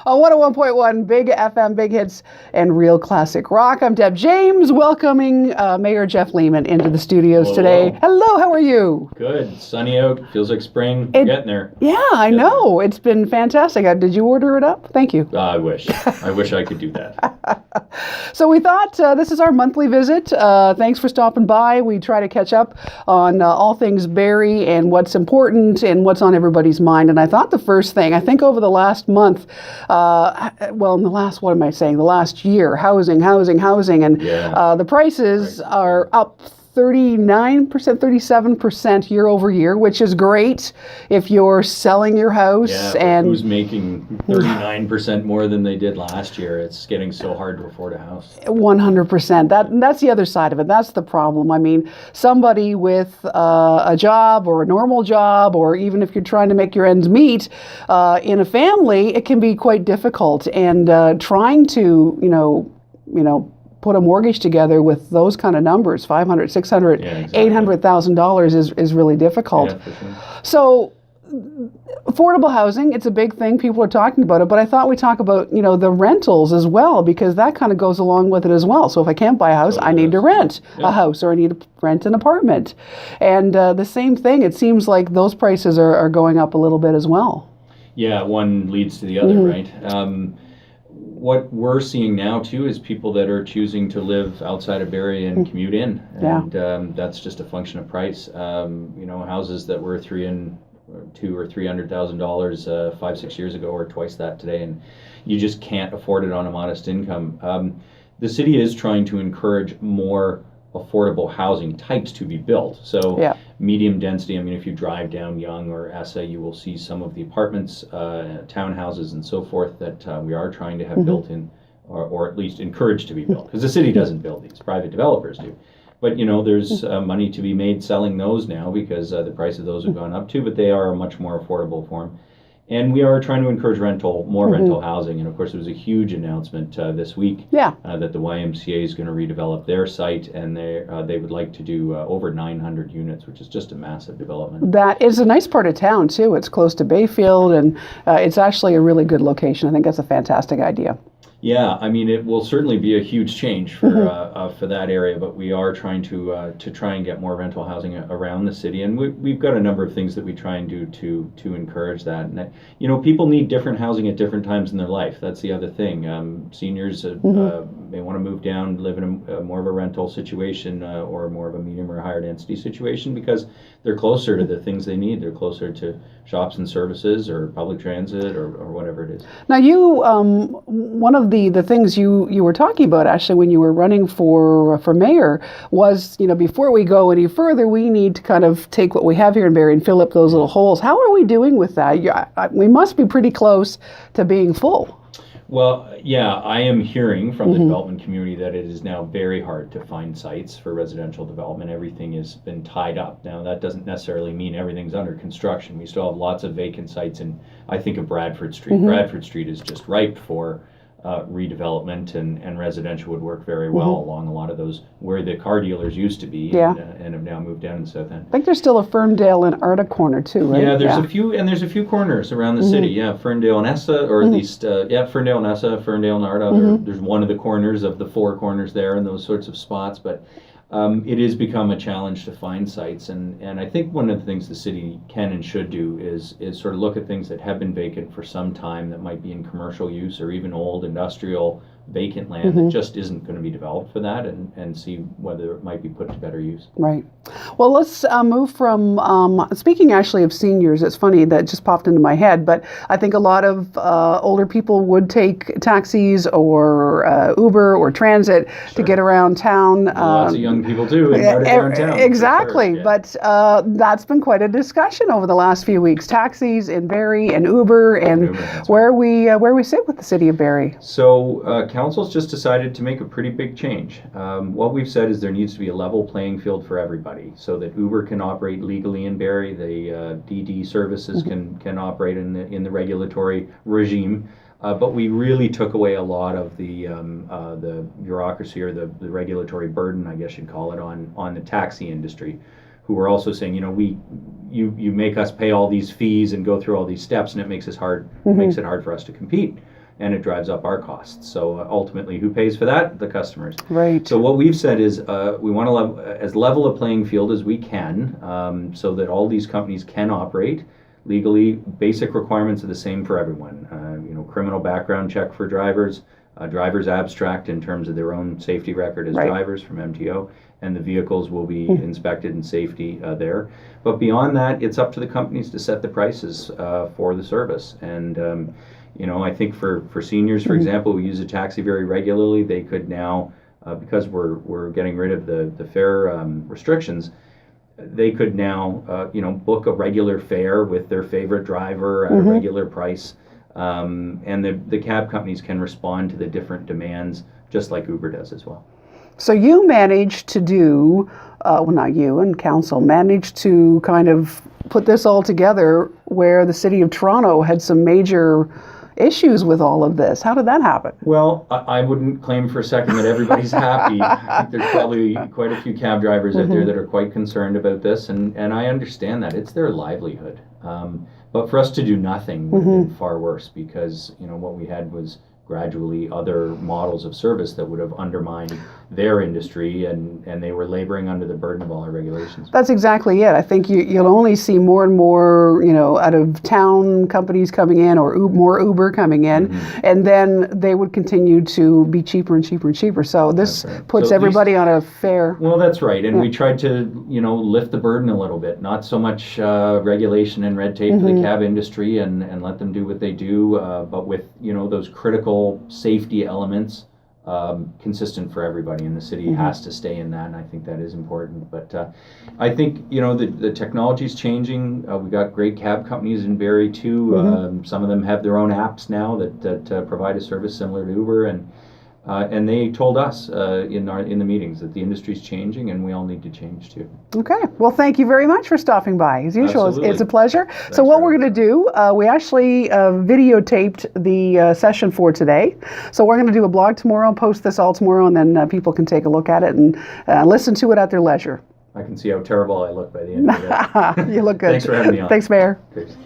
On 101.1 Big FM, Big Hits, and Real Classic Rock. I'm Deb James, welcoming Mayor Jeff Lehman into the studios today. Hello, how are you? Good. Sunny out. Feels like spring. We're getting there. Yeah, I know. It's been fantastic. Did you order it up? Thank you. I wish. I wish I could do that. So we thought this is our monthly visit. Thanks for stopping by. We try to catch up on all things Barrie and what's important and what's on everybody's mind. And I thought the first thing, I think over the last month, in the last year, housing, and the prices are up 39%, 37% year over year, which is great if you're selling your house. Yeah, and who's making 39% more than they did last year? It's getting so hard to afford a house. 100%. That's the other side of it. That's the problem. I mean, somebody with a job or a normal job, or even if you're trying to make your ends meet in a family, it can be quite difficult. And trying to, put a mortgage together with those kind of numbers, $500,000, $600,000, $800,000 is really difficult. Yeah, for sure. So affordable housing, it's a big thing. People are talking about it, but I thought we'd talk about, the rentals as well, because that kind of goes along with it as well. So if I can't buy a house, I need to rent a house, or I need to rent an apartment. And the same thing, it seems like those prices are going up a little bit as well. Yeah, one leads to the other, right? What we're seeing now too is people that are choosing to live outside of Barrie and commute in, and that's just a function of price. Houses that were $200,000 or $300,000 5-6 years ago are twice that today, and you just can't afford it on a modest income. The city is trying to encourage more affordable housing types to be built. So medium density, if you drive down Yonge or Essa, you will see some of the apartments, townhouses and so forth that we are trying to have built in, or at least encouraged to be built, because the city doesn't build these, private developers do. But there's money to be made selling those now, because the price of those have gone up too, but they are a much more affordable form. And we are trying to encourage more rental housing. And of course, there was a huge announcement this week that the YMCA is going to redevelop their site, and they would like to do over 900 units, which is just a massive development. That is a nice part of town, too. It's close to Bayfield, and it's actually a really good location. I think that's a fantastic idea. Yeah, it will certainly be a huge change for that area, but we are trying to try and get more rental housing around the city, and we've got a number of things that we try and do to encourage that. And people need different housing at different times in their life. That's the other thing. Seniors may want to move down, live in a more of a rental situation, or more of a medium or higher density situation, because they're closer to the things they need. They're closer to shops and services, or public transit, or whatever it is. Now, you one of the things you were talking about, actually, when you were running for mayor, was, before we go any further, we need to kind of take what we have here in Barrie and fill up those little holes. How are we doing with that? We must be pretty close to being full. Well, yeah, I am hearing from the development community that it is now very hard to find sites for residential development. Everything has been tied up. Now, that doesn't necessarily mean everything's under construction. We still have lots of vacant sites, and I think of Bradford Street. Bradford Street is just ripe for redevelopment, and residential would work very well along a lot of those where the car dealers used to be, and have now moved down in the south end. I think there's still a Ferndale and Arda corner too, right? Yeah, there's a few corners around the city. Yeah, Ferndale and Essa, or at least Ferndale and Essa, Ferndale and Arda. There's one of the corners of the four corners there, and those sorts of spots, but it has become a challenge to find sites, and I think one of the things the city can and should do is sort of look at things that have been vacant for some time that might be in commercial use, or even old industrial vacant land that just isn't going to be developed for that, and see whether it might be put to better use. Right. Well, let's move from, speaking actually of seniors, it's funny that just popped into my head, but I think a lot of older people would take taxis or Uber or transit to get around town. Lots of young people too, in downtown. Exactly, sure. But that's been quite a discussion over the last few weeks. Taxis in Barrie and Uber, and where we sit with the city of Barrie. So Council's just decided to make a pretty big change. What we've said is there needs to be a level playing field for everybody, so that Uber can operate legally in Barrie, the DD services can operate in the regulatory regime. But we really took away a lot of the bureaucracy, or the regulatory burden, I guess you'd call it, on the taxi industry, who were also saying, you make us pay all these fees and go through all these steps, and it makes it hard for us to compete. and it drives up our costs. So ultimately, who pays for that? The customers. Right. So what we've said is we want to as level a playing field as we can, so that all these companies can operate legally. Basic requirements are the same for everyone. Criminal background check for drivers, driver's abstract in terms of their own safety record as drivers from MTO, and the vehicles will be inspected in safety there. But beyond that, it's up to the companies to set the prices for the service. And I think for seniors, for example, we use a taxi very regularly. They could now, because we're getting rid of the fare restrictions, they could now book a regular fare with their favorite driver at a regular price. And the cab companies can respond to the different demands just like Uber does as well. So you managed to do, well, not you and council, managed to kind of put this all together where the City of Toronto had some major issues with all of this. How did that happen? Well, I wouldn't claim for a second that everybody's happy. I think there's probably quite a few cab drivers out there that are quite concerned about this, and I understand that. It's their livelihood. But for us to do nothing would have been far worse, because what we had was gradually other models of service that would have undermined their industry, and they were laboring under the burden of all our regulations. That's exactly it. I think you'll only see more and more, out of town companies coming in, or more Uber coming in, and then they would continue to be cheaper and cheaper and cheaper. So this puts everybody on a fair. Well, that's right. And we tried to, lift the burden a little bit, not so much regulation and red tape for the cab industry and let them do what they do, but with, those critical safety elements consistent for everybody, and the city has to stay in that, and I think that is important. But I think the technology is changing. We got great cab companies in Barrie too. Some of them have their own apps now that provide a service similar to Uber, and they told us in the meetings that the industry's changing, and we all need to change too. Okay. Well, thank you very much for stopping by. As usual, it's a pleasure. Thanks. So what we're going to do, we actually videotaped the session for today. So we're going to do a blog tomorrow, post this all tomorrow, and then people can take a look at it and listen to it at their leisure. I can see how terrible I look by the end of it. You look good. Thanks for having me on. Thanks, Mayor. Thanks.